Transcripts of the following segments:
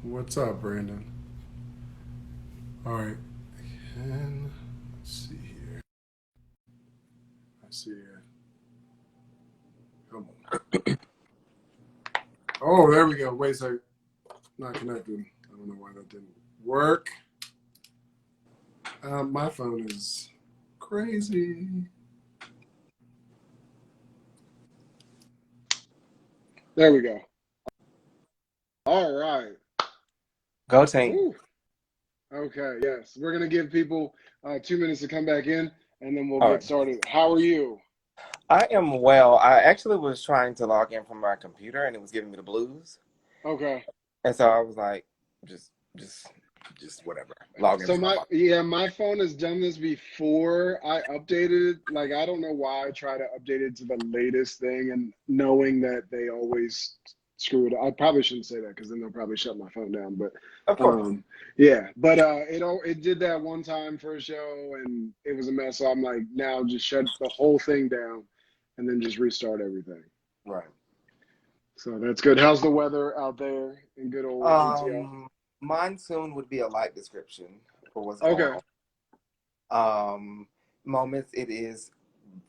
What's up, Brandon? All right. And let's see here. I see it. Come on. Oh, there we go. Wait a second. Not connected. I don't know why that didn't work. My phone is crazy. There we go. All right. Go team. Whew. Okay. Yes. We're going to give people 2 minutes to come back in and then we'll All get right. started. How are you? I am well. I actually was trying to log in from my computer and it was giving me the blues. Okay. And so I was like, just just just whatever. Log in So from my my phone. yeah, my phone has done this before. I updated it. Like I don't know why I try to update it to the latest thing and knowing that they always screw it up. I probably shouldn't say that because then they'll probably shut my phone down. But Of course. um yeah, but it did that one time for a show and it was a mess. So I'm like now just shut the whole thing down and then just restart everything. Right. So that's good. How's the weather out there in good old ATL? Um Monsoon would be a light description for what's going Okay. on. Moments it is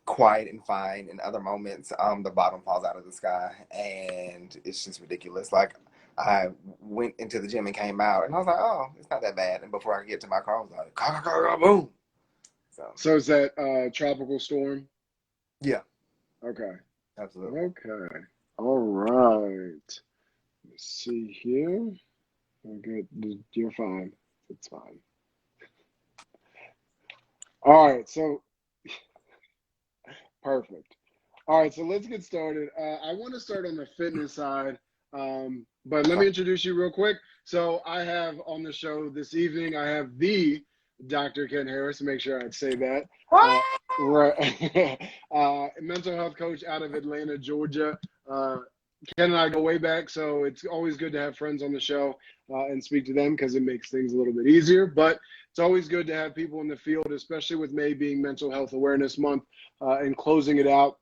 quiet and fine, and other moments the bottom falls out of the sky and it's just ridiculous. Like I went into the gym and came out and I was like, oh, it's not that bad. And before I get to my car, I was like, boom. So So is that tropical storm? yeah, Okay. absolutely. Okay. All right. Let's see here. Okay, you're fine. It's fine. All right. So perfect. All right. So let's get started. I want to start on the fitness side, but let Okay. me introduce you real quick. So I have on the show this evening. I have the Dr. Ken Harris. Make sure I'd say that. Uh, right. Mental health coach out of Atlanta, Georgia. Uh, Ken and I go way back, so it's always good to have friends on the show and speak to them because it makes things a little bit easier. But it's always good to have people in the field, especially with May being Mental Health Awareness Month and closing it out,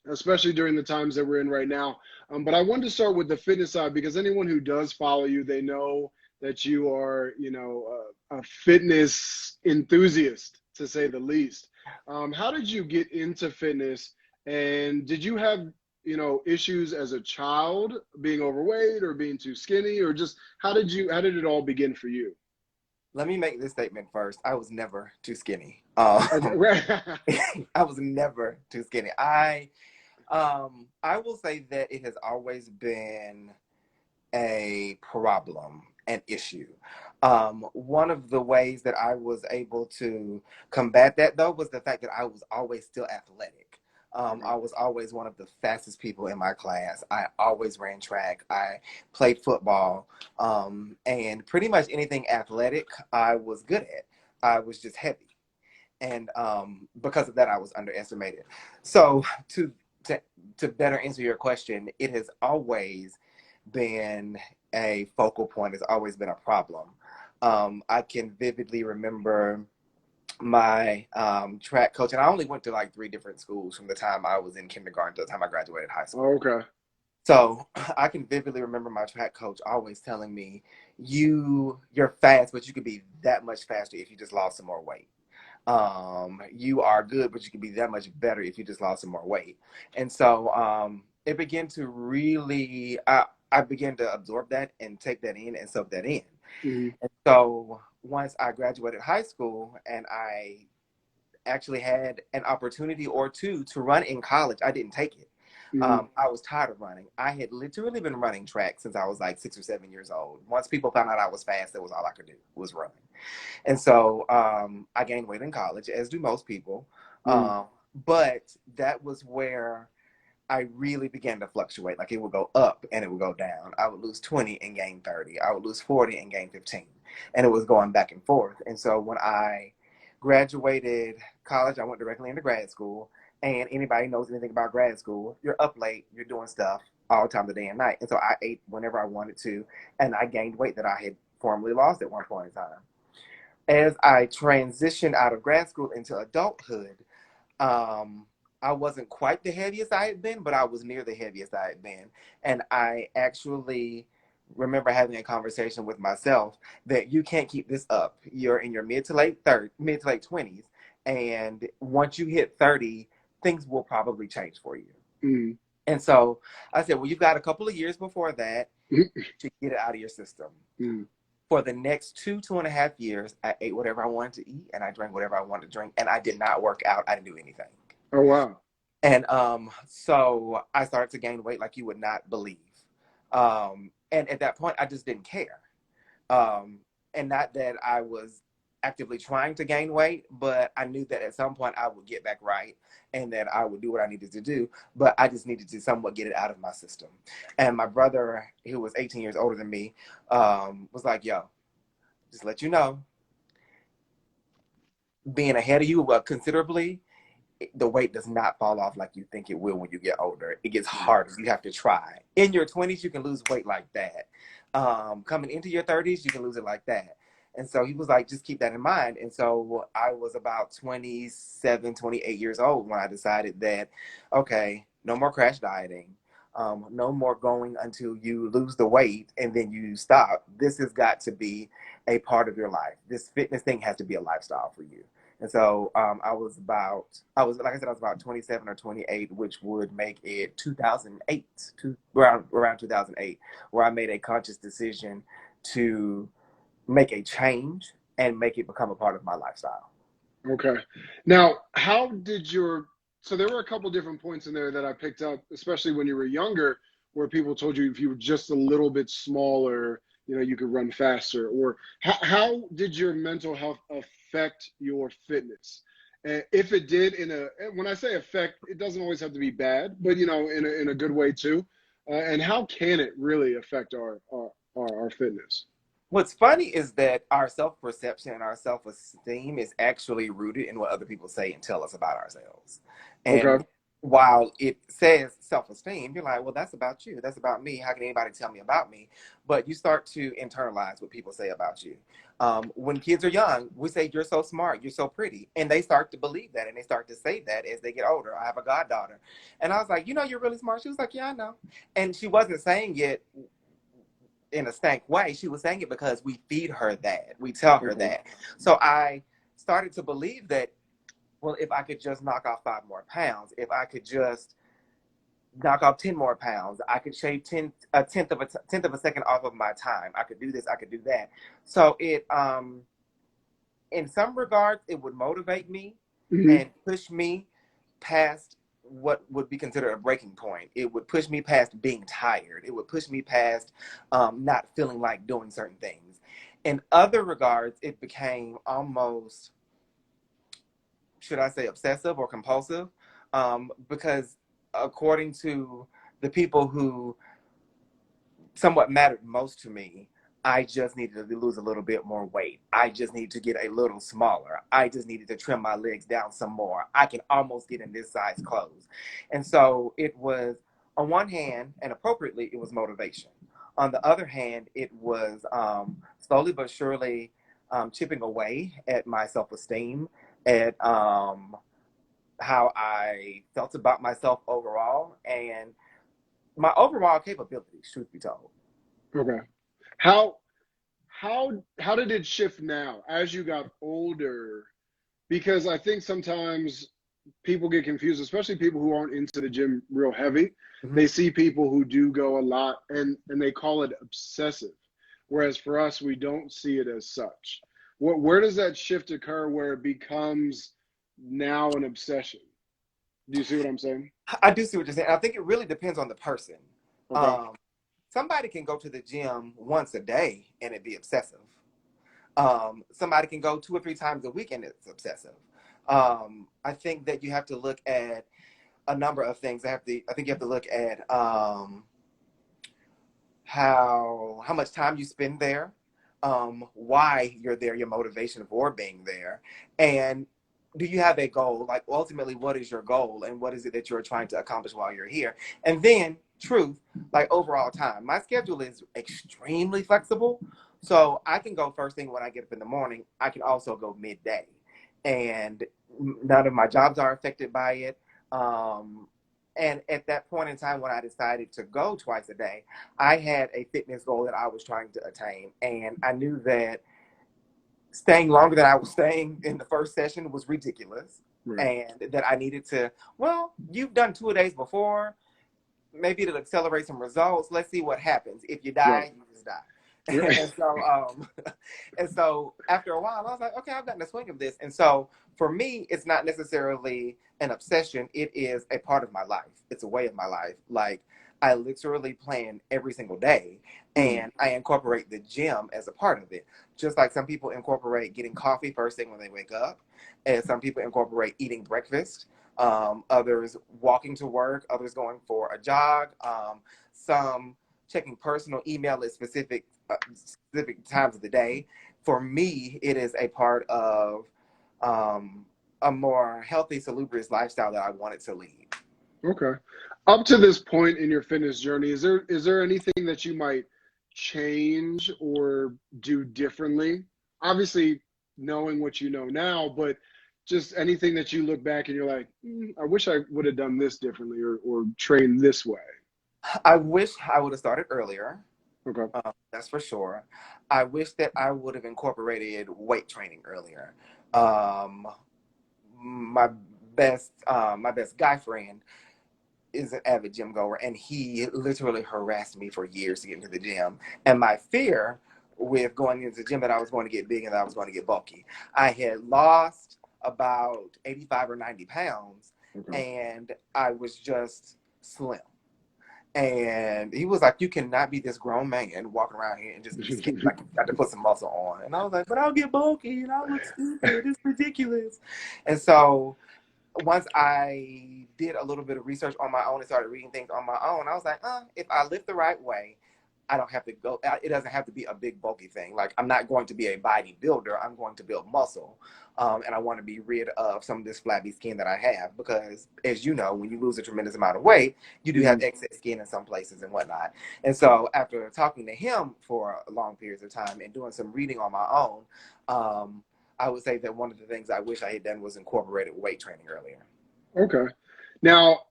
especially during the times that we're in right now. But I wanted to start with the fitness side because anyone who does follow you, they know that you are, a fitness enthusiast to say the least. How did you get into fitness, and did you have, issues as a child being overweight or being too skinny, or just how did it all begin for you? Let me make this statement first. I was never too skinny. Okay. I was never too skinny. I will say that it has always been a problem, an issue. One of the ways that I was able to combat that, though, was the fact that I was always still athletic. I Okay. was always one of the fastest people in my class. I always ran track. I played football. And pretty much anything athletic, I was good at. I was just heavy. And because of that, I was underestimated. So, to, to better answer your question, it has always been a focal point, has always been a problem. I can vividly remember my track coach, and I only went to like three different schools from the time I was in kindergarten to the time I graduated high school. Okay. So I can vividly remember my track coach always telling me, you're fast, but you could be that much faster if you just lost some more weight. You are good, but you can be that much better if you just lost some more weight. And so it began to really, I began to absorb that and take that in and soak that in. Hmm. And so once I graduated high school and I actually had an opportunity or two to run in college, I didn't take it. Hmm. I was tired of running. I had literally been running track since I was like 6 or 7 years old. Once people found out I was fast, that was all I could do was run. And so I gained weight in college, as do most people. Hmm. But that was where I really began to fluctuate. Like it would go up and it would go down. I would lose 20 and gain 30. I would lose 40 and gain 15. And it was going back and forth. And so when I graduated college, I went directly into grad school. And anybody knows anything about grad school, you're up late, you're doing stuff all the time, the day and night. And so I ate whenever I wanted to. And I gained weight that I had formerly lost at one point in time. As I transitioned out of grad school into adulthood, um, I wasn't quite the heaviest I had been, but I was near the heaviest I had been. And I actually remember having a conversation with myself that you can't keep this up. You're in your mid to late 20s, and once you hit 30, things will probably change for you. Mm. And so I said, well, you've got a couple of years before that Mm. to get it out of your system. Mm. For the next 2.5 years, I ate whatever I wanted to eat and I drank whatever I wanted to drink, and I did not work out. I didn't do anything. Oh, wow. And so I started to gain weight like you would not believe. And at that point, I just didn't care. Um, and not that I was actively trying to gain weight, but I knew that at some point I would get back right and that I would do what I needed to do. But I just needed to somewhat get it out of my system. And my brother, who was 18 years older than me, was like, yo, just let you know, being ahead of you considerably, the weight does not fall off like you think it will when you get older. It gets harder. You have to try. In your 20s, you can lose weight like that. Coming into your 30s, you can lose it like that. And so he was like, just keep that in mind. And so I was about 27, 28 years old when I decided that, okay, no more crash dieting. No more going until you lose the weight and then you stop. This has got to be a part of your life. This fitness thing has to be a lifestyle for you. And so like I said, I was about 27 or 28, which would make it 2008, around 2008, where I made a conscious decision to make a change and make it become a part of my lifestyle. Okay. Now, so there were a couple different points in there that I picked up, especially when you were younger, where people told you if you were just a little bit smaller, you could run faster. Or how did your mental health affect your fitness? And if it did, when I say affect, it doesn't always have to be bad, but in a good way too. And how can it really affect our fitness? What's funny is that our self-perception and our self-esteem is actually rooted in what other people say and tell us about ourselves. And Okay. while it says self-esteem, you're like, well, that's about you. That's about me. How can anybody tell me about me? But you start to internalize what people say about you. When kids are young, we say, you're so smart, you're so pretty. And they start to believe that and they start to say that as they get older. I have a goddaughter. And I was like, you're really smart. She was like, yeah, I know. And she wasn't saying it in a stank way. She was saying it because we feed her that. We tell her Okay. that. So I started to believe that, well, if I could just knock off 5 more pounds, if I could just knock off 10 more pounds, I could shave a tenth of a second off of my time. I could do this, I could do that. So it in some regards it would motivate me Hmm. and push me past what would be considered a breaking point. It would push me past being tired. It would push me past not feeling like doing certain things. In other regards, it became almost, should I say, obsessive or compulsive, because according to the people who somewhat mattered most to me, I just needed to lose a little bit more weight. I just needed to get a little smaller. I just needed to trim my legs down some more. I can almost get in this size clothes. And so it was, on one hand, and appropriately, it was motivation. On the other hand, it was slowly but surely chipping away at my self-esteem, at how I felt about myself overall, and my overall capabilities, truth be told. Okay. How how did it shift now as you got older? Because I think sometimes people get confused, especially people who aren't into the gym real heavy. Mhm. They see people who do go a lot and they call it obsessive. Whereas for us, we don't see it as such. Where does that shift occur where it becomes now an obsession? Do you see what I'm saying? I do see what you're saying. I think it really depends on the person. Okay. Um, Somebody can go to the gym once a day and it be obsessive. Somebody can go 2 or 3 times a week and it's obsessive. I think that you have to look at a number of things. I think you have to look at how much time you spend there, why you're there, your motivation for being there, and do you have a goal? Like ultimately, what is your goal, and what is it that you're trying to accomplish while you're here? And then, truth, like overall time. My schedule is extremely flexible, so I can go first thing when I get up in the morning. I can also go midday, and none of my jobs are affected by it. And at that point in time, when I decided to go twice a day, I had a fitness goal that I was trying to attain. And I knew that staying longer than I was staying in the first session was ridiculous. Right. And that I needed to, well, you've done 2 days before. Maybe it'll accelerate some results. Let's see what happens. If you Right. die, you just die. Right. And so, and so after a while, I was like, okay, I've gotten the swing of this. And so for me, it's not necessarily an obsession. It is a part of my life. It's a way of my life. Like I literally plan every single day, and I incorporate the gym as a part of it. Just like some people incorporate getting coffee first thing when they wake up, and some people incorporate eating breakfast. Others walking to work, others going for a jog, some checking personal email at specific times of the day. For me, it is a part of a more healthy, salubrious lifestyle that I wanted to lead. Okay. Up to this point in your fitness journey, is there anything that you might change or do differently? Obviously, knowing what you know now, but just anything that you look back and you're like, I wish I would have done this differently or trained this way. I wish I would have started earlier. Okay. That's for sure. I wish that I would have incorporated weight training earlier. My my best guy friend is an avid gym goer, and he literally harassed me for years to get into the gym. And my fear with going into the gym that I was going to get big and that I was going to get bulky. I had lost about 85 or 90 pounds, and I was just slim. And he was like, you cannot be this grown man walking around here and just be skinny. Like, you got to put some muscle on. And I was like, but I'll get bulky and I'll look stupid. It's ridiculous. And so once I did a little bit of research on my own and started reading things on my own, I was like, if I live the right way, I don't have to go, it doesn't have to be a big bulky thing. Like, I'm not going to be a bodybuilder. I'm going to build muscle. And I want to be rid of some of this flabby skin that I have because, as you know, when you lose a tremendous amount of weight, you do have excess skin in some places and whatnot. And so after talking to him for long periods of time and doing some reading on my own, I would say that one of the things I wish I had done was incorporated weight training earlier. Okay. Now,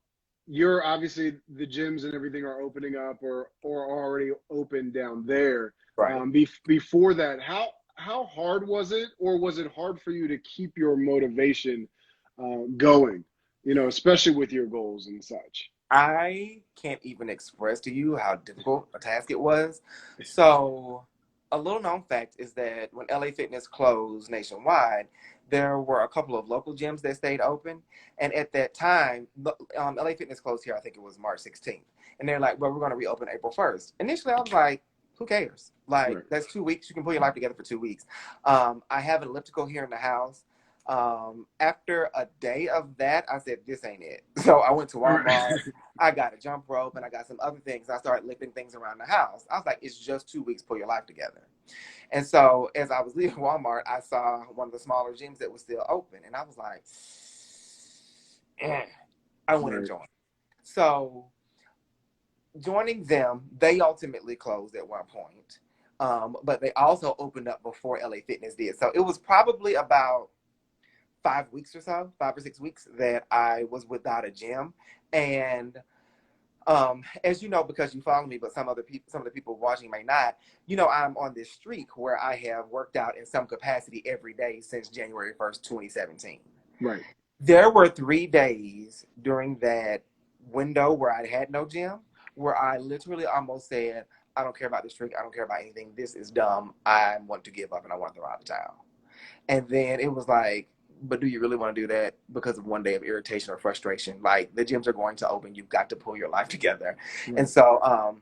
you're obviously the gyms and everything are opening up or already open down there. Right. Before that, how hard was it, or was it hard for you to keep your motivation going? You know, especially with your goals and such. I can't even express to you how difficult a task it was. So, a little known fact is that when LA Fitness closed nationwide, there were a couple of local gyms that stayed open. And at that time, LA Fitness closed here, I think it was March 16th. And they're like, well, we're going to reopen April 1st. Initially, I was like, who cares? Like, right. That's 2 weeks. You can pull your life together for 2 weeks. I have an elliptical here in the house. After a day of that, I said, this ain't it. So I went to Walmart. I got a jump rope and I got some other things. I started lifting things around the house. I was like, it's just 2 weeks, pull your life together. And so as I was leaving Walmart, I saw one of the smaller gyms that was still open. And I was like, I want to join. So joining them, they ultimately closed at one point. But they also opened up before LA Fitness did. So it was probably about 5 weeks or so, 5 or 6 weeks that I was without a gym. And as you know, because you follow me, but some of the people watching may not, you know, I'm on this streak where I have worked out in some capacity every day since January 1st, 2017. Right. There were 3 days during that window where I had no gym, where I literally almost said, I don't care about this streak. I don't care about anything. This is dumb. I want to give up and I want to throw out the towel. And then it was like, but do you really want to do that because of one day of irritation or frustration? Like, the gyms are going to open. You've got to pull your life together. Mm-hmm. And so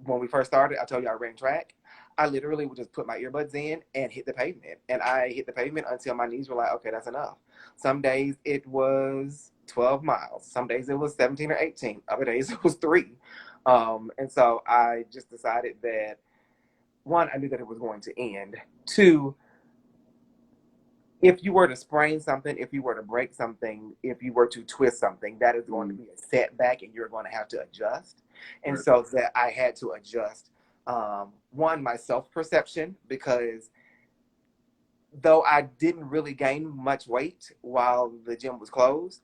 when we first started, I told you I ran track. I literally would just put my earbuds in and hit the pavement. And I hit the pavement until my knees were like, okay, that's enough. Some days it was 12 miles. Some days it was 17 or 18. Other days it was 3. And so I just decided that, 1, I knew that it was going to end. 2, if you were to sprain something, if you were to break something, if you were to twist something, that is going to be a setback and you're going to have to adjust. And so that I had to adjust, 1, my self-perception, because though I didn't really gain much weight while the gym was closed,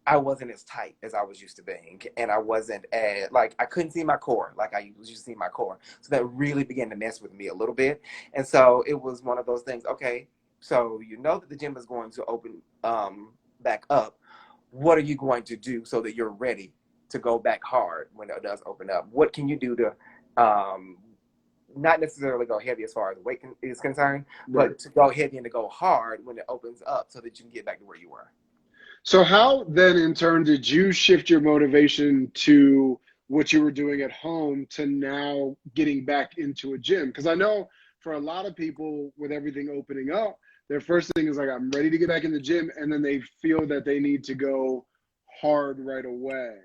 I wasn't as tight as I was used to being, and I wasn't as like I couldn't see my core like I was used to see my core. So that really began to mess with me a little bit, and so it was one of those things. Okay, so you know that the gym is going to open back up. What are you going to do so that you're ready to go back hard when it does open up? What can you do to um, not necessarily go heavy as far as weight is concerned, Right. but to go heavy and to go hard when it opens up so that you can get back to where you were? So how then in turn did you shift your motivation to what you were doing at home to now getting back into a gym? Because I know for a lot of people with everything opening up, their first thing is like, I'm ready to get back in the gym. And then they feel that they need to go hard right away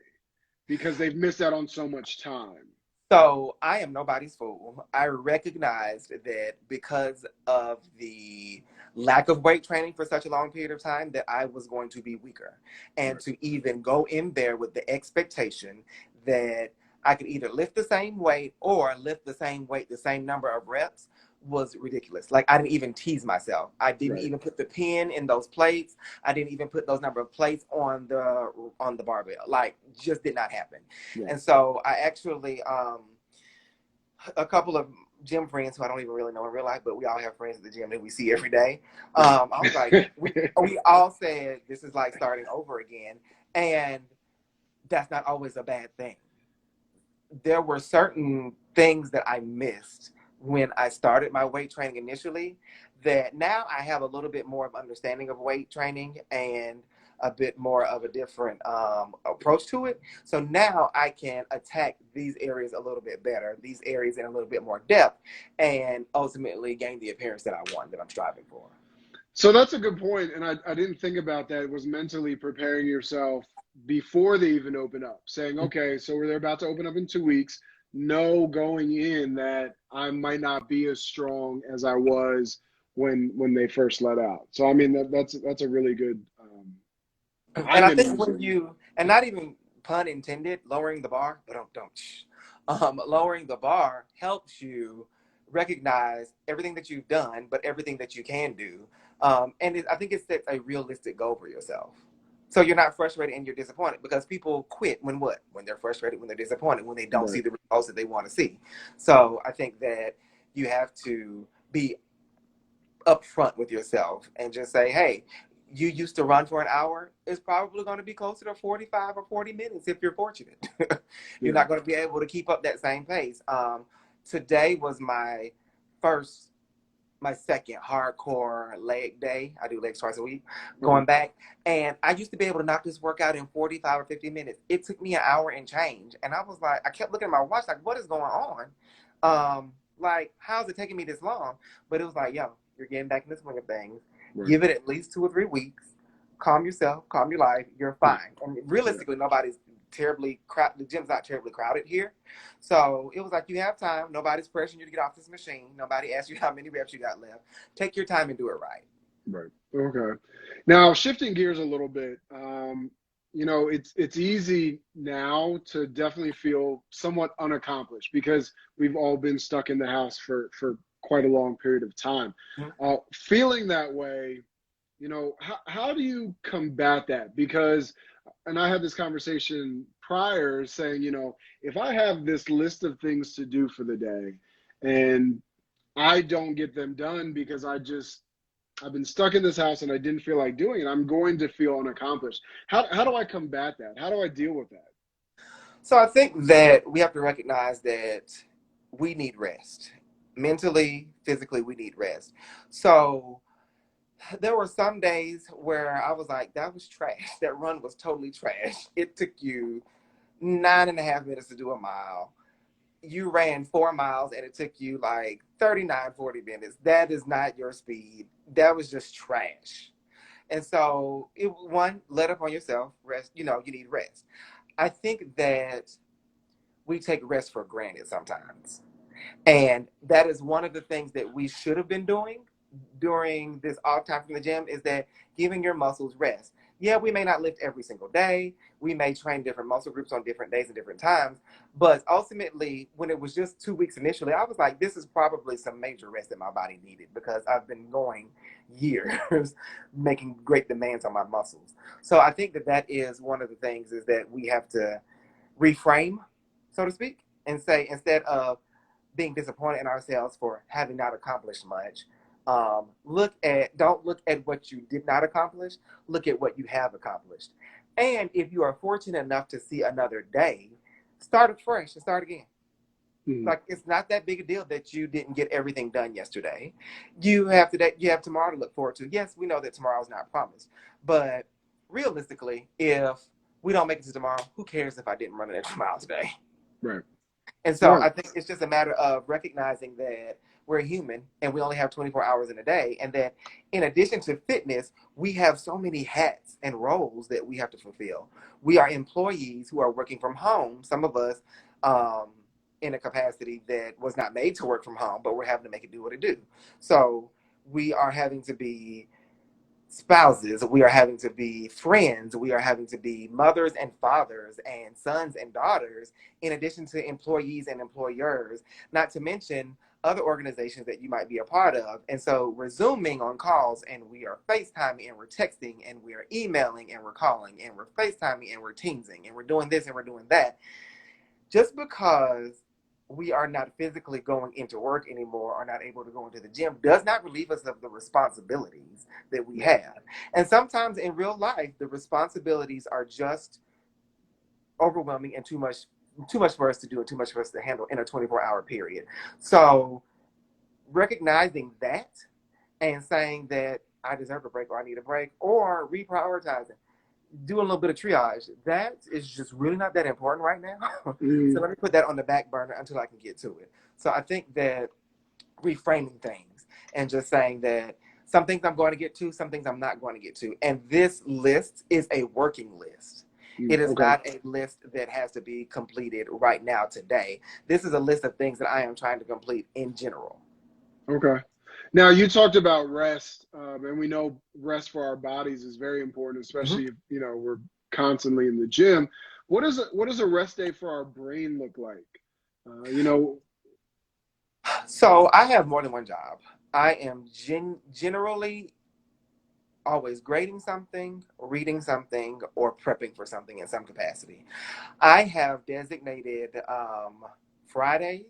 because they've missed out on so much time. So I am nobody's fool. I recognized that because of the lack of weight training for such a long period of time, that I was going to be weaker. And Right. to even go in there with the expectation that I could either lift the same weight or lift the same weight, the same number of reps was ridiculous. Like I didn't even tease myself. I didn't Right. even put the pin in those plates. I didn't even put those number of plates on the barbell. Like just did not happen. Right. And so I actually, a couple of gym friends who I don't even really know in real life, but we all have friends at the gym that we see every day. I was like, Right. we all said this is like starting over again. And that's not always a bad thing. There were certain things that I missed when I started my weight training initially that now I have a little bit more of understanding of weight training and a bit more of a different approach to it. So now I can attack these areas a little bit better, these areas in a little bit more depth, and ultimately gain the appearance that I want, that I'm striving for. So that's a good point, and I didn't think about that. It was mentally preparing yourself before they even open up, saying, okay, so they're about to open up in 2 weeks. Know going in that I might not be as strong as I was when they first let out. So I mean that's a really good. And I've I been think when using. you, and not even pun intended, lowering the bar, but don't, lowering the bar helps you recognize everything that you've done, but everything that you can do. I think it sets a realistic goal for yourself. So you're not frustrated and you're disappointed because people quit when what? When they're frustrated, when they're disappointed, when they don't see Right. the results that they want to see. So I think that you have to be upfront with yourself and just say, hey, you used to run for an hour. It's probably going to be closer to 45 or 40 minutes if you're fortunate. You're Yeah. not going to be able to keep up that same pace. Today was first, my second hardcore leg day. I do legs twice a week, Uh-huh. going back. And I used to be able to knock this workout in 45 or 50 minutes. It took me an hour and change. And I was like, I kept looking at my watch, like, what is going on? Like, how's it taking me this long? But it was like, yo, you're getting back in the swing of things. Right. Give it at least 2 or 3 weeks. Calm yourself, calm your life. You're fine. And Yeah. realistically, nobody's terribly crowded. The gym's not terribly crowded here. So it was like, you have time. Nobody's pressuring you to get off this machine. Nobody asks you how many reps you got left. Take your time and do it right. Right. Okay. Now shifting gears a little bit, it's easy now to definitely feel somewhat unaccomplished because we've all been stuck in the house for quite a long period of time. Feeling that way, how do you combat that? Because, and I had this conversation prior saying, if I have this list of things to do for the day and I don't get them done because I've been stuck in this house and I didn't feel like doing it, I'm going to feel unaccomplished. How do I combat that? How do I deal with that? So I think that we have to recognize that we need rest. Mentally, physically, we need rest. So there were some days where I was like, that was trash. That run was totally trash. It took you 9.5 minutes to do a mile. You ran 4 miles and it took you like 39, 40 minutes. That is not your speed. That was just trash. And so, one, let up on yourself, rest, you need rest. I think that we take rest for granted sometimes. And that is one of the things that we should have been doing during this off time from the gym is that giving your muscles rest. Yeah, we may not lift every single day. We may train different muscle groups on different days and different times. But ultimately, when it was just 2 weeks initially, I was like, this is probably some major rest that my body needed because I've been going years making great demands on my muscles. So I think that that is one of the things is that we have to reframe, so to speak, and say instead of being disappointed in ourselves for having not accomplished much, don't look at what you did not accomplish. Look at what you have accomplished. And if you are fortunate enough to see another day, start it fresh and start again. Mm-hmm. Like it's not that big a deal that you didn't get everything done yesterday. You have today. You have tomorrow to look forward to. Yes, we know that tomorrow's not promised, but realistically, if we don't make it to tomorrow, who cares if I didn't run an extra mile today? Right. And so Right. I think it's just a matter of recognizing that we're human and we only have 24 hours in a day. And that in addition to fitness, we have so many hats and roles that we have to fulfill. We are employees who are working from home, some of us um, in a capacity that was not made to work from home, but we're having to make it do what it do. So we are having to be spouses, we are having to be friends, we are having to be mothers and fathers and sons and daughters, in addition to employees and employers, not to mention other organizations that you might be a part of. And so we're Zooming on calls and we are FaceTiming and we're texting and we're emailing and we're calling and we're FaceTiming and we're teamsing and we're doing this and we're doing that. Just because we are not physically going into work anymore or not able to go into the gym does not relieve us of the responsibilities that we have. And sometimes in real life, the responsibilities are just overwhelming and too much for us to do and too much for us to handle in a 24-hour period. So recognizing that and saying that I deserve a break or I need a break or reprioritizing, do a little bit of triage. That is just really not that important right now. Mm-hmm. So let me put that on the back burner until I can get to it. So I think that reframing things and just saying that some things I'm going to get to, some things I'm not going to get to. And this list is a working list. It is Okay. not a list that has to be completed right now today. This is a list of things that I am trying to complete in general. Okay. Now you talked about rest, and we know rest for our bodies is very important, Mhm. especially if we're constantly in the gym. What does a rest day for our brain look like? You know, So I have more than one job. I am generally always grading something, reading something, or prepping for something in some capacity. I have designated Fridays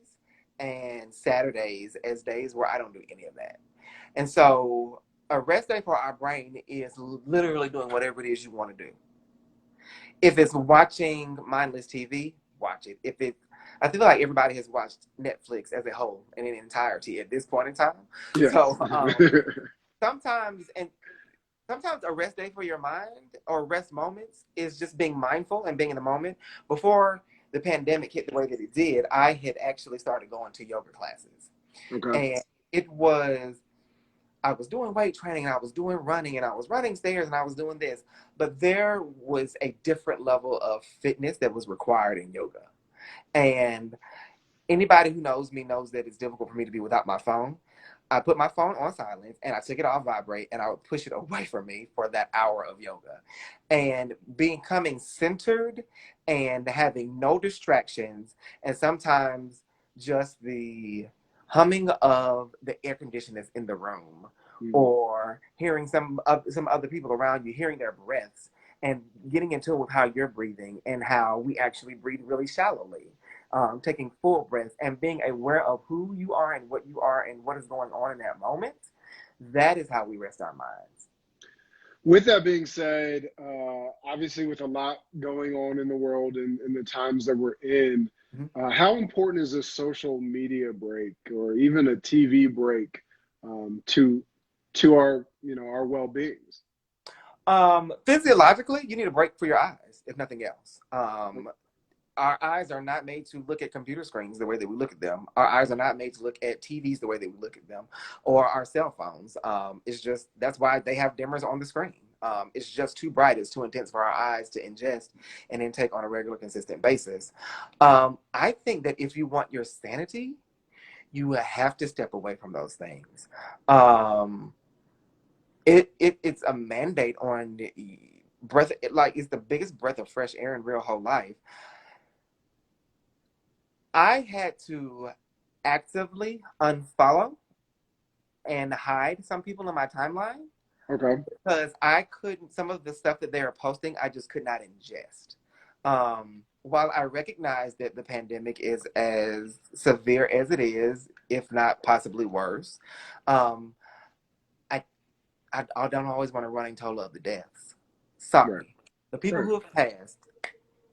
and Saturdays as days where I don't do any of that. And so a rest day for our brain is literally doing whatever it is you want to do. If it's watching mindless TV, watch it. If it, I feel like everybody has watched Netflix as a whole in entirety at this point in time. yeah. So sometimes, and sometimes a rest day for your mind or rest moments is just being mindful and being in the moment. Before the pandemic hit the way that it did, I had actually started going to yoga classes. Okay. And it was, I was doing weight training and I was doing running and I was running stairs and I was doing this. But there was a different level of fitness that was required in yoga. And anybody who knows me knows that it's difficult for me to be without my phone. I put my phone on silence and I took it off vibrate and I would push it away from me for that hour of yoga. And becoming centered and having no distractions and sometimes just the humming of the air conditioners in the room Mhm. or hearing some other people around you, hearing their breaths and getting into it with how you're breathing and how we actually breathe really shallowly, taking full breaths and being aware of who you are and what is going on in that moment. That is how we rest our minds. With that being said, obviously with a lot going on in the world and the times that we're in, Mhm. how important is a social media break or even a TV break to our our well-beings? Physiologically, you need a break for your eyes, if nothing else. Our eyes are not made to look at computer screens the way that we look at them. Our eyes are not made to look at TVs the way that we look at them, or our cell phones. It's just that's why they have dimmers on the screen. It's just too bright. It's too intense for our eyes to ingest and intake on a regular, consistent basis. I think that if you want your sanity, you have to step away from those things. Um, it's a mandate on it's the biggest breath of fresh air in real whole life. I had to actively unfollow and hide some people in my timeline Okay. because I couldn't, some of the stuff that they were posting, I just could not ingest. While I recognize that the pandemic is as severe as it is, if not possibly worse, um, I, I don't always want to run and total of the deaths. Right. Sorry. The people Right. who have passed,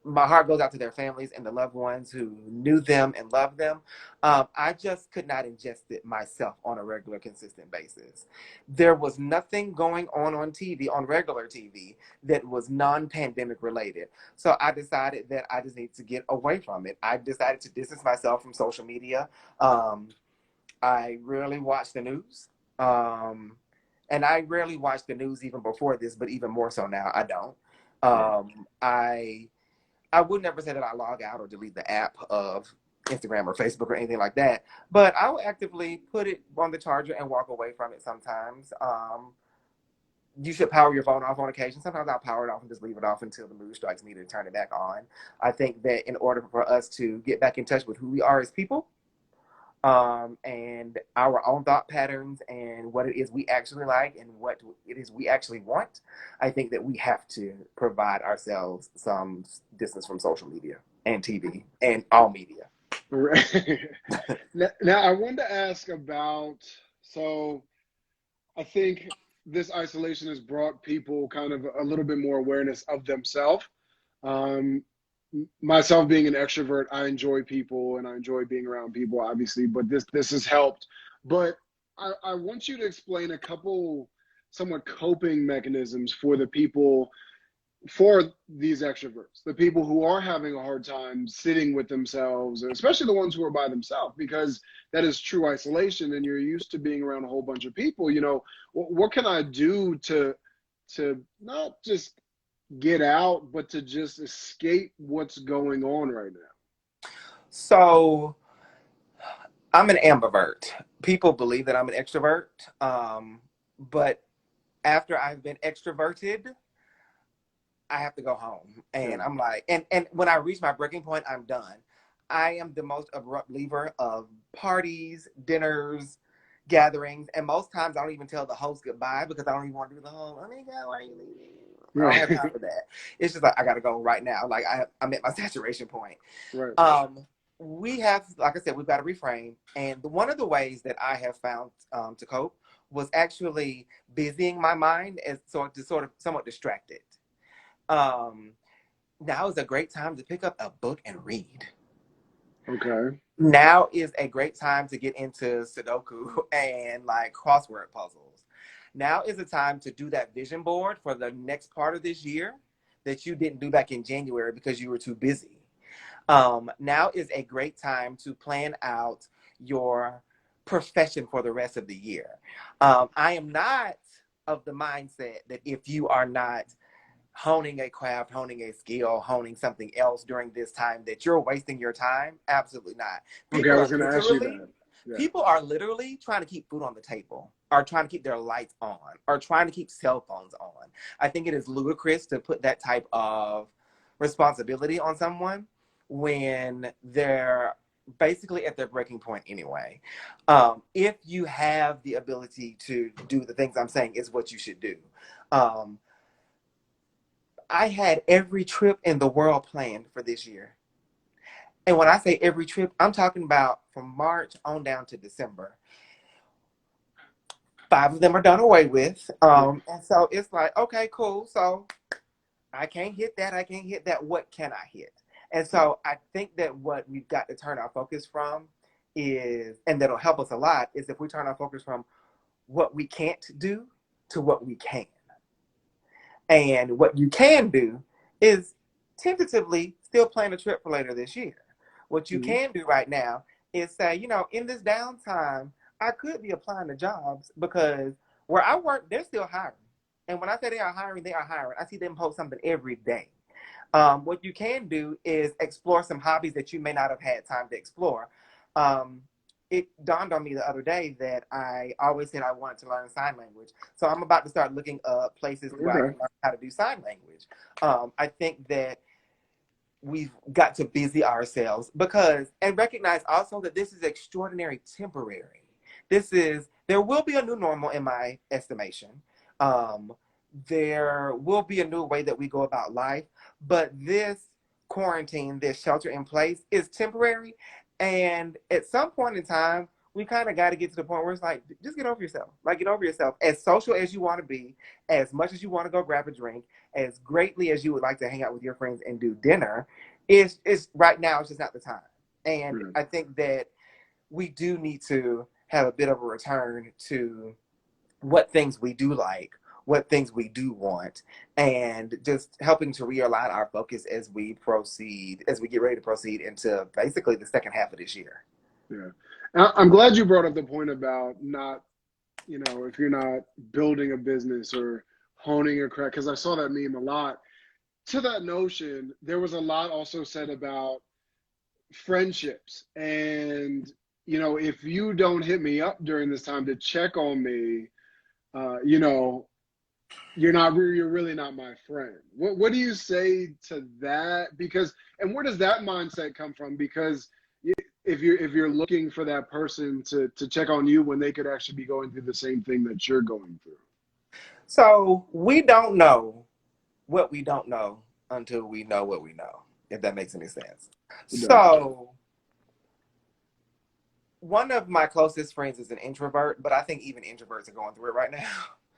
my heart goes out to their families and the loved ones who knew them and loved them. I just could not ingest it myself on a regular, consistent basis. There was nothing going on TV, on regular TV, that was non-pandemic related. So I decided that I just need to get away from it. I decided to distance myself from social media. I rarely watch the news. And I rarely watch the news even before this, but even more so now, I don't. Right. I would never say that I log out or delete the app of Instagram or Facebook or anything like that, but I will actively put it on the charger and walk away from it sometimes. You should power your phone off on occasion. Sometimes I'll power it off and just leave it off until the mood strikes me to turn it back on. I think that in order for us to get back in touch with who we are as people, and our own thought patterns and what it is we actually like and what it is we actually want, I think that we have to provide ourselves some distance from social media and TV and all media. Right. Now, I wanted to ask about, so I think this isolation has brought people kind of a little bit more awareness of themselves. Um, Myself being an extrovert, I enjoy people and I enjoy being around people, obviously, but this has helped. But I want you to explain a couple somewhat coping mechanisms for the people, for these extroverts, the people who are having a hard time sitting with themselves, especially the ones who are by themselves, because that is true isolation and you're used to being around a whole bunch of people. What can I do to not just get out, but to just escape what's going on right now? So I'm an ambivert. People believe that I'm an extrovert, but after I've been extroverted, I have to go home. Yeah. And I'm like, and when I reach my breaking point, I'm done. I am the most abrupt leaver of parties, dinners, gatherings, and most times I don't even tell the host goodbye because I don't even want to do the whole, oh my God, why are you leaving? I don't have Right. time for that. It's just like, I got to go right now. Like, I'm at my saturation point. Right. We have, like I said, we've got to reframe. And one of the ways that I have found to cope was actually busying my mind as sort of somewhat distracted. Um, Now is a great time to pick up a book and read. Okay. Now is a great time to get into Sudoku and like crossword puzzles. Now is the time to do that vision board for the next part of this year that you didn't do back in January because you were too busy. Now is a great time to plan out your profession for the rest of the year. I am not of the mindset that if you are not honing a craft, honing a skill, honing something else during this time that you're wasting your time. Absolutely not. Okay, I People are was going to ask you literally that. Yeah. people are literally trying to keep food on the table, or trying to keep their lights on, or trying to keep cell phones on. I think it is ludicrous to put that type of responsibility on someone when they're basically at their breaking point anyway. If you have the ability to do the things I'm saying, is what you should do. Um, I had every trip in the world planned for this year. And when I say every trip, I'm talking about from March on down to December. 5 of them are done away with. And so it's like, okay, cool. So I can't hit that. I can't hit that. What can I hit? And so I think that what we've got to turn our focus from is, and that'll help us a lot, is if we turn our focus from what we can't do to what we can. And what you can do is tentatively still plan a trip for later this year. What you Mhm. can do right now is say, in this downtime, I could be applying to jobs because where I work, they're still hiring. And when I say they are hiring, they are hiring. I see them post something every day. What you can do is explore some hobbies that you may not have had time to explore. Um, it dawned on me the other day that I always said I wanted to learn sign language. So I'm about to start looking up places where I Okay. can learn how to do sign language. I think that we've got to busy ourselves because, and recognize also that this is extraordinary temporary. There will be a new normal in my estimation. Um, there will be a new way that we go about life, but this quarantine, this shelter in place is temporary. And at some point in time, we kind of got to get to the point where it's like, just get over yourself. Like, get over yourself. As social as you want to be, as much as you want to go grab a drink, as greatly as you would like to hang out with your friends and do dinner, is right now it's just not the time. And Yeah. I think that we do need to have a bit of a return to what things we do like, what things we do want, and just helping to realign our focus as we proceed, as we get ready to proceed into basically the second half of this year. Yeah. I'm glad you brought up the point about not, if you're not building a business or honing a craft, because I saw that meme a lot. To that notion, there was a lot also said about friendships. And, if you don't hit me up during this time to check on me, you know, you're really not my friend. What do you say to that? Because, and where does that mindset come from? Because if you're looking for that person to check on you when they could actually be going through the same thing that you're going through. So we don't know what we don't know until we know what we know, if that makes any sense. It does. So one of my closest friends is an introvert, but I think even introverts are going through it right now.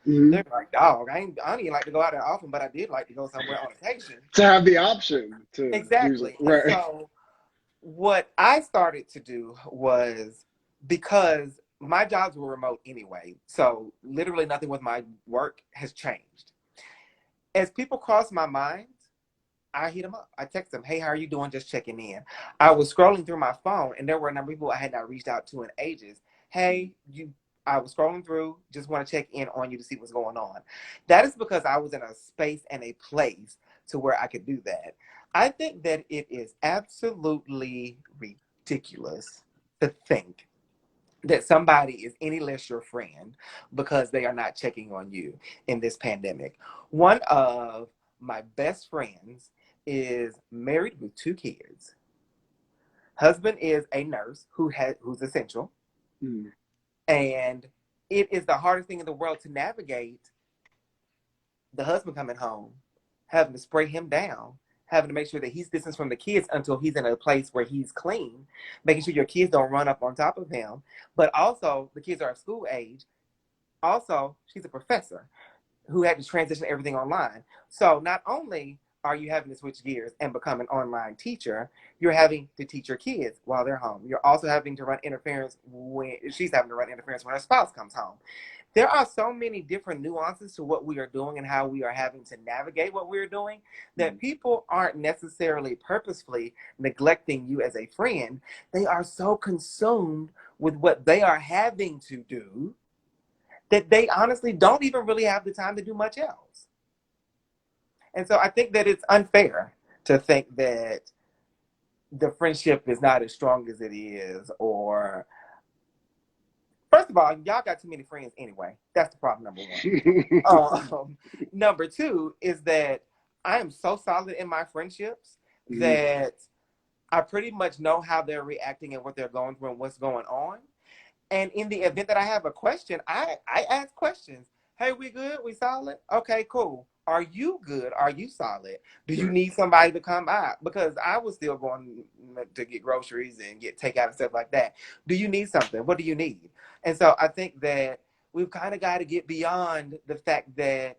Hmm. They're like, dog, I don't even like to go out there often, but I did like to go somewhere on occasion. To have the option to do so. Exactly. And Right. so what I started to do was, because my jobs were remote anyway, so literally nothing with my work has changed. As people cross my mind, I hit them up. I text them, hey, how are you doing? Just checking in. I was scrolling through my phone and there were a number of people I had not reached out to in ages. Hey, I was scrolling through, just want to check in on you to see what's going on. That is because I was in a space and a place to where I could do that. I think that it is absolutely ridiculous to think that somebody is any less your friend because they are not checking on you in this pandemic. One of my best friends is married with 2 kids. Husband is a nurse who's essential, Mm. and it is the hardest thing in the world to navigate the husband coming home, having to spray him down, having to make sure that he's distanced from the kids until he's in a place where he's clean, making sure your kids don't run up on top of him. But also, the kids are of school age. Also, she's a professor who had to transition everything online. So not only are you having to switch gears and become an online teacher, you're having to teach your kids while they're home. You're also having to run interference when she's having to run interference when her spouse comes home. There are so many different nuances to what we are doing and how we are having to navigate what we're doing that people aren't necessarily purposefully neglecting you as a friend. They are so consumed with what they are having to do that they honestly don't even really have the time to do much else. And so I think that it's unfair to think that the friendship is not as strong as it is, or first of all, y'all got too many friends anyway. That's the problem, number one. Number two is that I am so solid in my friendships Mhm. that I pretty much know how they're reacting and what they're going through and what's going on. And in the event that I have a question, I ask questions. Hey, we good? We solid? Okay, cool. Are you good? Are you solid? Do you Right. need somebody to come out? Because I was still going to get groceries and get takeout and stuff like that. Do you need something? What do you need? And so I think that we've kind of got to get beyond the fact that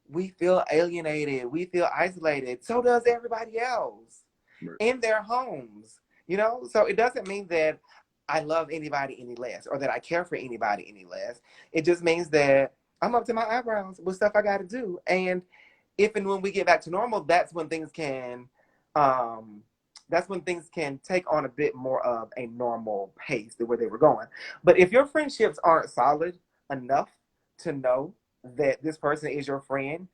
we feel alienated, we feel isolated. So does everybody else Right. in their homes. So it doesn't mean that I love anybody any less or that I care for anybody any less. It just means that I'm up to my eyebrows with stuff I got to do. And if and when we get back to normal, um, that's when things can take on a bit more of a normal pace than where they were going. But if your friendships aren't solid enough to know that this person is your friend,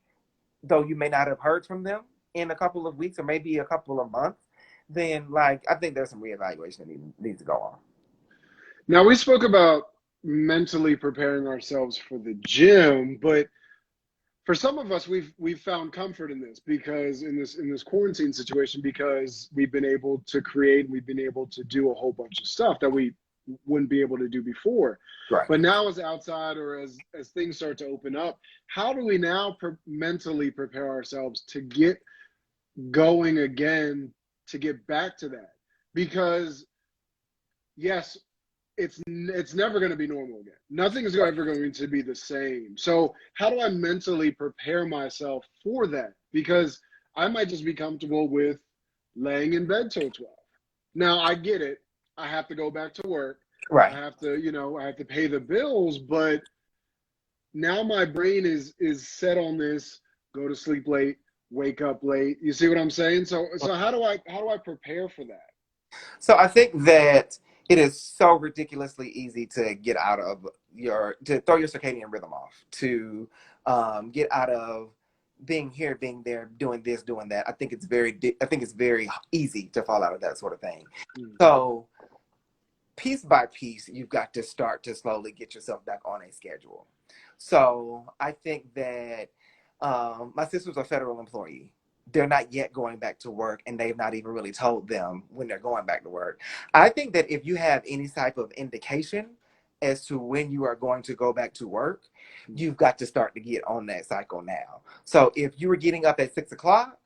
though you may not have heard from them in a couple of weeks or maybe a couple of months, then like I think there's some reevaluation that needs to go on. Now we spoke about mentally preparing ourselves for the gym, but for some of us, we've found comfort in this because in this quarantine situation, because we've been able to create, we've been able to do a whole bunch of stuff that we wouldn't be able to do before. Right. But now, as outside or as things start to open up, how do we now mentally prepare ourselves to get going again, to get back to that? Because yes, it's never going to be normal again. Nothing is ever going to be the same. So how do I mentally prepare myself for that? Because I might just be comfortable with laying in bed till 12. Now I get it. I have to go back to work. I Right. have to, I have to pay the bills, but now my brain is set on this: go to sleep late, wake up late. You see what I'm saying? So how do I prepare for that? So I think that it is so ridiculously easy to get out of to throw your circadian rhythm off, to get out of being here, being there, doing this, doing that. I think it's very easy to fall out of that sort of thing. Mm. So piece by piece, you've got to start to slowly get yourself back on a schedule. So I think that my sister's a federal employee. They're not yet going back to work, and they've not even really told them when they're going back to work. I think that if you have any type of indication as to when you are going to go back to work, you've got to start to get on that cycle now. So if you were getting up at 6 o'clock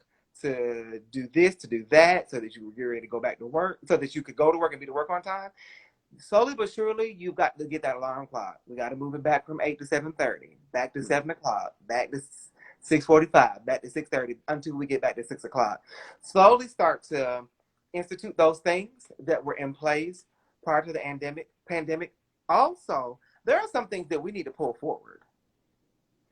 to do this, to do that, so that you were ready to go back to work, so that you could go to work and be to work on time, slowly but surely, you've got to get that alarm clock. We got to move it back from 8 to 7:30, back to 7 o'clock, back to 6:45, back to 6:30, until we get back to 6 o'clock. Slowly start to institute those things that were in place prior to the Pandemic. Also, there are some things that we need to pull forward.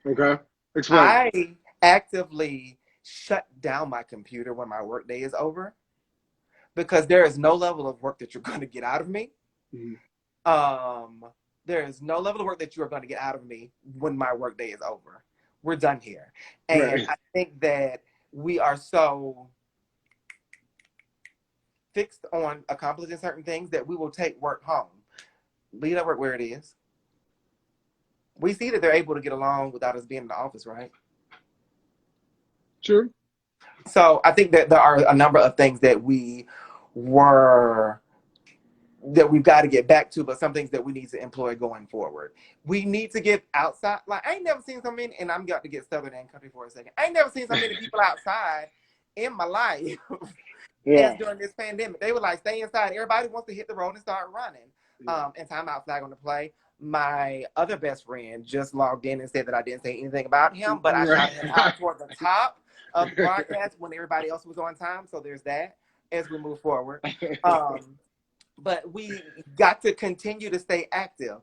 Okay. Explain. I actively shut down my computer when my workday is over because there is no level of work that you're going to get out of me. Mm-hmm. Um, there is no level of work that you are going to get out of me when my workday is over. We're done here. And Right. I think that we are so fixed on accomplishing certain things that we will take work home. Leave that work where it is. We see that they're able to get along without us being in the office, right? True. So I think that there are a number of things that were we've got to get back to, but some things that we need to employ going forward. We need to get outside. Like, I ain't never seen so many, and I'm got to get southern and country for a second. I ain't never seen so many people outside in my life as Yeah. during this pandemic. They were like, stay inside. Everybody wants to hit the road and start running. Yeah. And timeout flag on the play. My other best friend just logged in and said that I didn't say anything about him, but I Right. shouted him out toward the top of the broadcast when everybody else was on time. So there's that as we move forward. But we got to continue to stay active.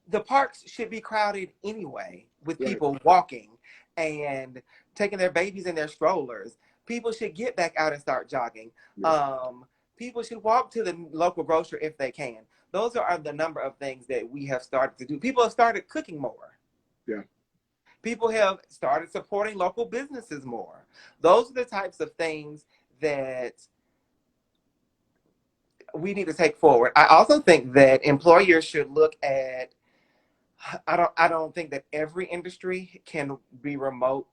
The parks should be crowded anyway with Right. people walking and taking their babies in their strollers. People should get back out and start jogging. Yeah. People should walk to the local grocery if they can. Those are the number of things that we have started to do. People have started cooking more. Yeah. People have started supporting local businesses more. Those are the types of things that we need to take forward. I also think that employers should look at. I don't think that every industry can be remote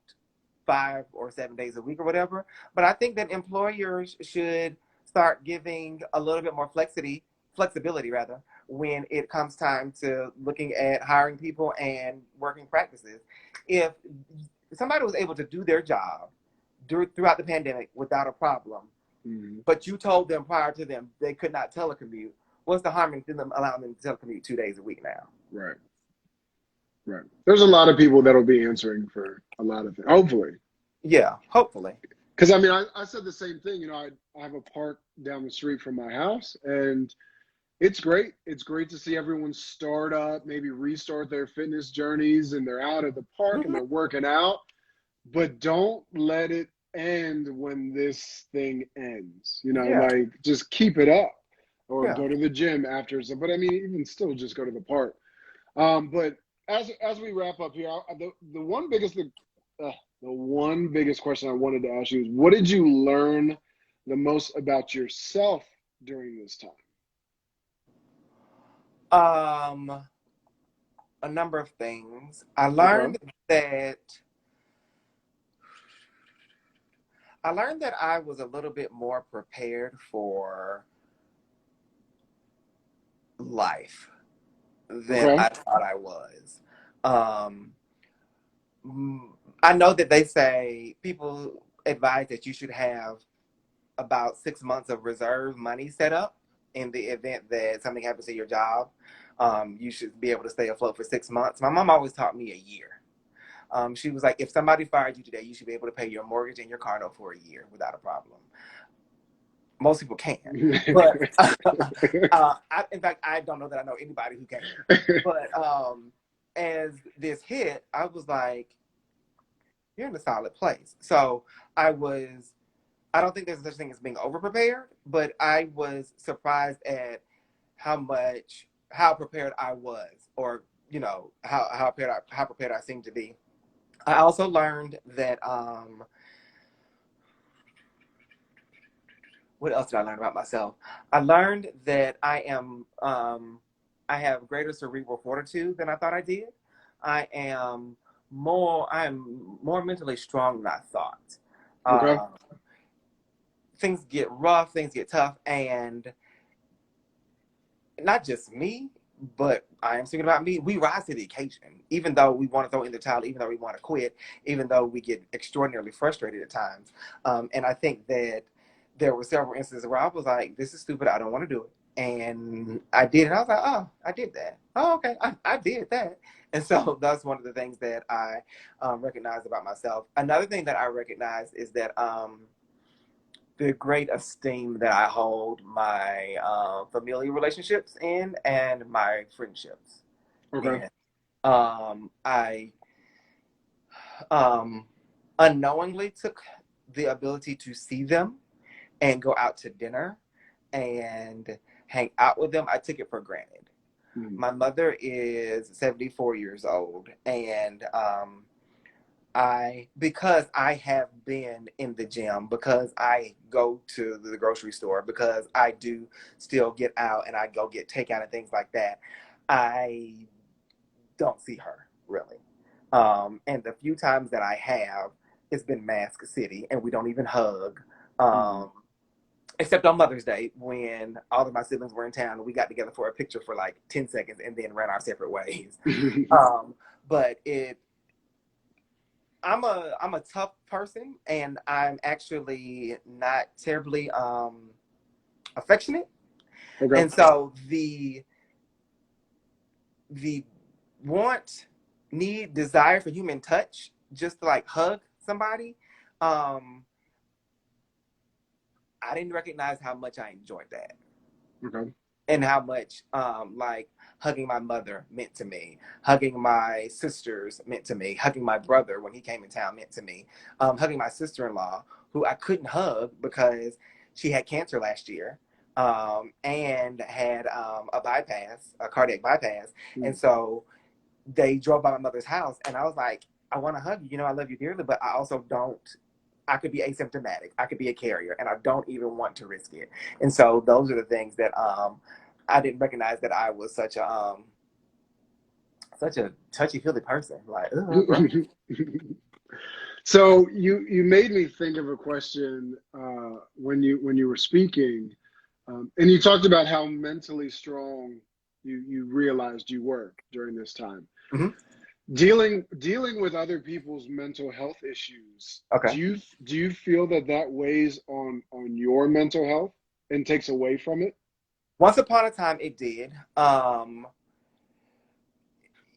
5 or 7 days a week or whatever. But I think that employers should start giving a little bit more flexibility rather, when it comes time to looking at hiring people and working practices. If somebody was able to do their job throughout the pandemic without a problem, Mm-hmm. but you told them prior to them they could not telecommute, what's the harm in them allowing them to telecommute 2 days a week now? Right. Right. There's a lot of people that'll be answering for a lot of things. Hopefully. Yeah, hopefully. Because I mean, I said the same thing. I have a park down the street from my house, and it's great. It's great to see everyone start up, maybe restart their fitness journeys, and they're out at the park and Mm-hmm. they're working out. But don't let it end when this thing ends. Yeah, Like just keep it up, or yeah. go to the gym after. So, but I mean, even still, just go to the park. But as we wrap up here, the one biggest thing, the one biggest question I wanted to ask you is, what did you learn the most about yourself during this time? Um, a number of things. Okay. That I learned that I was a little bit more prepared for life than Okay. I thought I was. Um, I know that they say people advise that you should have about 6 months of reserve money set up in the event that something happens to your job. You should be able to stay afloat for 6 months. My mom always taught me a year. She was like, if somebody fired you today, you should be able to pay your mortgage and your car note for a year without a problem. Most people can't, but in fact, I don't know that I know anybody who can. But as this hit, I was like, "You're in a solid place." So I was. I don't think there's such thing as being overprepared, but I was surprised at how prepared I was, or how prepared I seemed to be. I also learned that what else did I learn about myself? I learned that I have greater cerebral fortitude than I thought I did. I am more mentally strong than I thought. Okay. Um, Things get rough, things get tough, and not just me, but I am speaking about me. We rise to the occasion, even though we want to throw in the towel, even though we want to quit, even though we get extraordinarily frustrated at times. And I think that there were several instances where I was like, "This is stupid. I don't want to do it." And I did, and I was like, "Oh, I did that. Oh, okay, I did that." And so that's one of the things that I recognize about myself. Another thing that I recognize is that the great esteem that I hold my familial relationships in and my friendships Okay. in. I um, unknowingly took the ability to see them and go out to dinner and hang out with them. I took it for granted. Mm. My mother is 74 years old, and because I have been in the gym, because I go to the grocery store, because I do still get out and I go get takeout and things like that, I don't see her really. And the few times that I have, it's been Mask City, and we don't even hug. Mm. Um, Except on Mother's Day when all of my siblings were in town and we got together for a picture for like 10 seconds and then ran our separate ways. Um, but I'm a tough person, and I'm actually not terribly affectionate. Okay. And so the want, need, desire for human touch, just to like hug somebody, um, I didn't recognize how much I enjoyed that. Okay. And how much like hugging my mother meant to me, hugging my sisters meant to me, hugging my brother when he came in town meant to me, hugging my sister-in-law who I couldn't hug because she had cancer last year, and had a cardiac bypass. And Mm. so they drove by my mother's house, and I was like, I want to hug you, I love you dearly, but I also don't. I could be asymptomatic. I could be a carrier, and I don't even want to risk it. And so those are the things that I didn't recognize that I was such a touchy feely person. Like, gross. So you made me think of a question when you were speaking, and you talked about how mentally strong you realized you were during this time. Hmm. Dealing with other people's mental health issues, Okay. do you feel that that weighs on your mental health and takes away from it? Once upon a time, it did.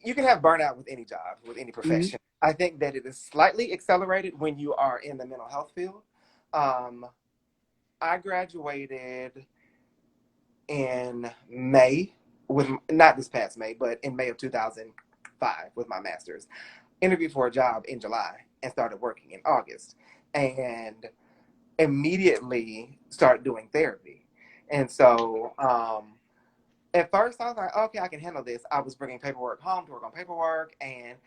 You can have burnout with any job, with any Hmm. profession. I think that it is slightly accelerated when you are in the mental health field. Um, I graduated in May with not this past May, but in May of 2005 with my master's. Interviewed for a job in July and started working in August, and immediately started doing therapy. And so at first I was like, okay, I can handle this. I was bringing paperwork home to work on paperwork, and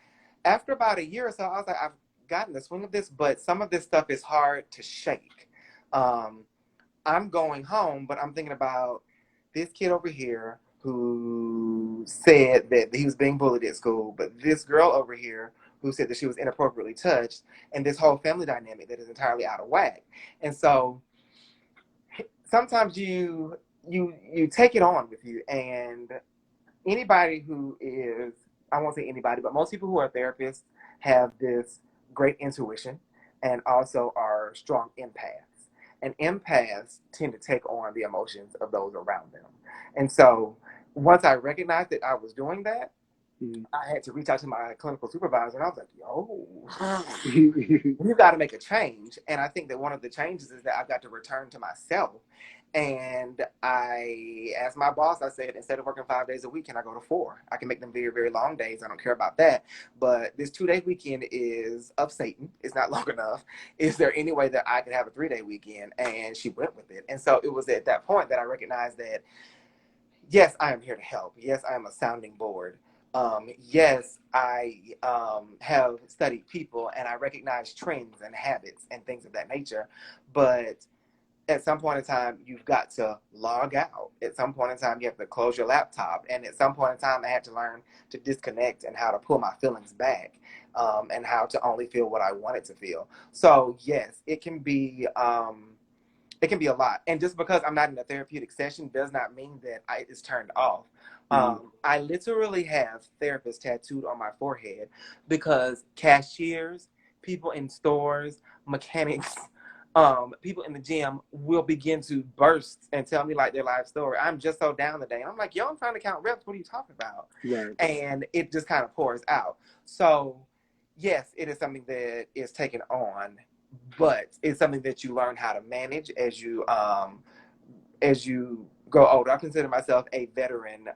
after about a year or so, I was like, I've gotten the swing of this, but some of this stuff is hard to shake. Um, I'm going home, but I'm thinking about this kid over here who said that he was being bullied at school, but this girl over here who said that she was inappropriately touched, and this whole family dynamic that is entirely out of whack. And so sometimes you take it on with you, and anybody who is, I won't say anybody, but most people who are therapists have this great intuition and also are strong empaths. And empaths tend to take on the emotions of those around them. And so once I recognized that I was doing that, I had to reach out to my clinical supervisor, and I was like, yo, you got to make a change. And I think that one of the changes is that I've got to return to myself. And I asked my boss, I said, instead of working 5 days a week, can I go to 4? I can make them very, very long days. I don't care about that. But this 2-day weekend is of Satan. It's not long enough. Is there any way that I could have a 3-day weekend? And she went with it. And so it was at that point that I recognized that, yes, I am here to help. Yes, I am a sounding board. Yes, I have studied people, and I recognize trends and habits and things of that nature. But at some point in time, you've got to log out. At some point in time, you have to close your laptop. And at some point in time, I had to learn to disconnect and how to pull my feelings back, and how to only feel what I wanted to feel. So yes, it can be a lot. And just because I'm not in a therapeutic session does not mean that it's turned off. I literally have therapists tattooed on my forehead because cashiers, people in stores, mechanics, people in the gym will begin to burst and tell me like their life story. I'm just so down today. And I'm like, yo, I'm trying to count reps. What are you talking about? Right. And it just kind of pours out. So yes, it is something that is taken on, but it's something that you learn how to manage as you grow older. I consider myself a veteran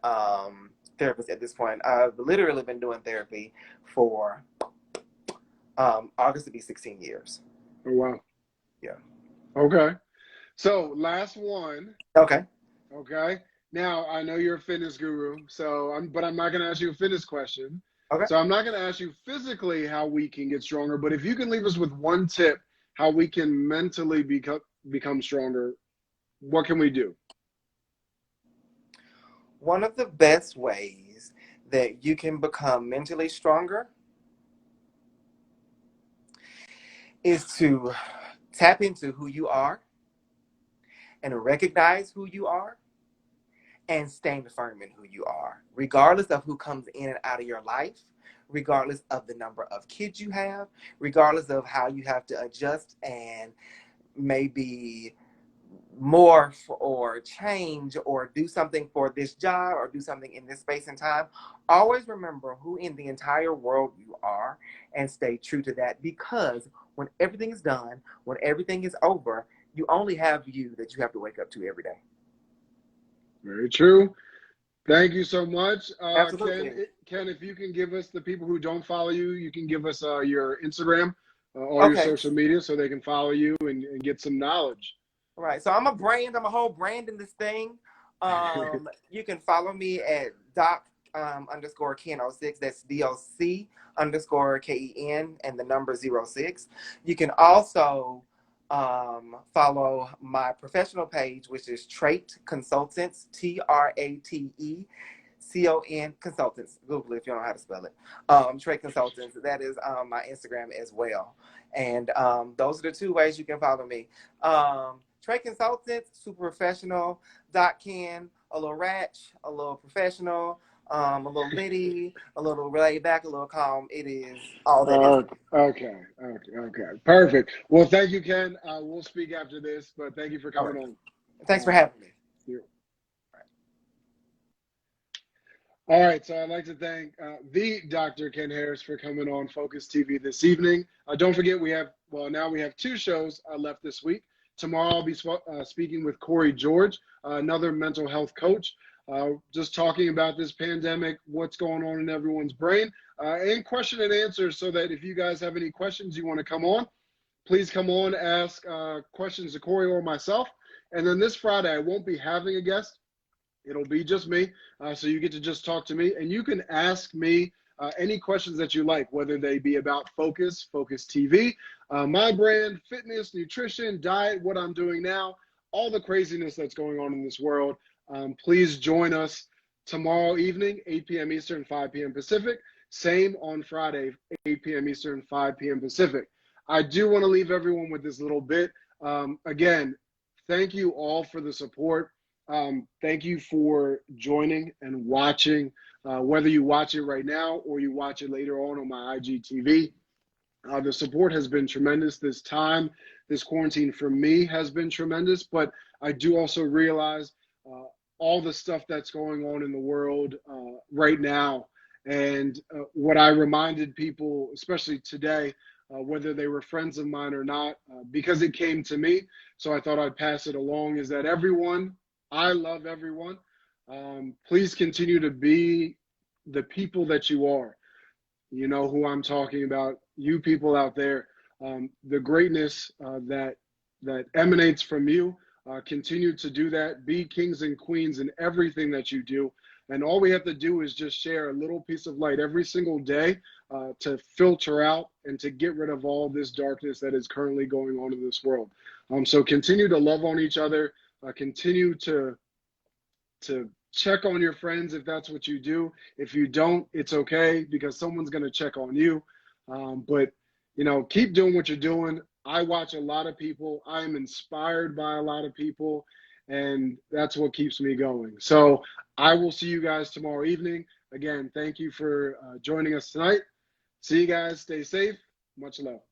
therapist at this point. I've literally been doing therapy for August to be 16 years. Oh, wow. Yeah. Okay. So last one. Okay. Okay. Now I know you're a fitness guru, but I'm not going to ask you a fitness question. Okay. So I'm not going to ask you physically how we can get stronger, but if you can leave us with one tip how we can mentally become stronger, what can we do? One of the best ways that you can become mentally stronger is to tap into who you are and recognize who you are and stand firm in who you are, regardless of who comes in and out of your life, regardless of the number of kids you have, regardless of how you have to adjust and maybe morph or change or do something for this job or do something in this space and time. Always remember who in the entire world you are and stay true to that, because when everything is done, when everything is over, you only have you that you have to wake up to every day. Very true. Thank you so much. Absolutely. Ken, if you can give us, the people who don't follow you, you can give us your Instagram, all your social media, so they can follow you and get some knowledge. Right. So I'm a brand. I'm a whole brand in this thing. You can follow me at doc underscore Ken06. That's DOC underscore KEN and the number 06. You can also follow my professional page, which is Trait Consultants, TRATE. CON Consultants. Google it if you don't know how to spell it. Trait Consultants. That is my Instagram as well. And those are the two ways you can follow me. Trait Consultants, super professional. Ken, a little ratch, a little professional, a little litty, a little laid back, a little calm. It is all that. Okay. Perfect. Well, thank you, Ken. We'll speak after this, but thank you for coming on. Thanks for having me. All right, so I'd like to thank the Dr. Ken Harris for coming on Focus TV this evening. Don't forget, now we have 2 shows left this week. Tomorrow I'll be speaking with Corey George, another mental health coach, just talking about this pandemic, what's going on in everyone's brain, and question and answers, so that if you guys have any questions you want to come on, please come on, ask questions to Corey or myself. And then this Friday, I won't be having a guest. It'll be just me, so you get to just talk to me, and you can ask me any questions that you like, whether they be about Focus TV, my brand, fitness, nutrition, diet, what I'm doing now, all the craziness that's going on in this world. Please join us tomorrow evening, 8 p.m. Eastern, 5 p.m. Pacific. Same on Friday, 8 p.m. Eastern, 5 p.m. Pacific. I do want to leave everyone with this little bit. Again, thank you all for the support. Thank you for joining and watching, whether you watch it right now or you watch it later on my IGTV. The support has been tremendous this time. This quarantine for me has been tremendous, but I do also realize all the stuff that's going on in the world right now. And what I reminded people, especially today, whether they were friends of mine or not, because it came to me, so I thought I'd pass it along, is that everyone, I love everyone. Please continue to be the people that you are. You know who I'm talking about, you people out there. The greatness that emanates from you, continue to do that. Be kings and queens in everything that you do. And all we have to do is just share a little piece of light every single day to filter out and to get rid of all this darkness that is currently going on in this world. So continue to love on each other. Continue to check on your friends if that's what you do. If you don't, it's okay, because someone's going to check on you. But, you know, keep doing what you're doing. I watch a lot of people. I am inspired by a lot of people, and that's what keeps me going. So I will see you guys tomorrow evening. Again, thank you for joining us tonight. See you guys. Stay safe. Much love.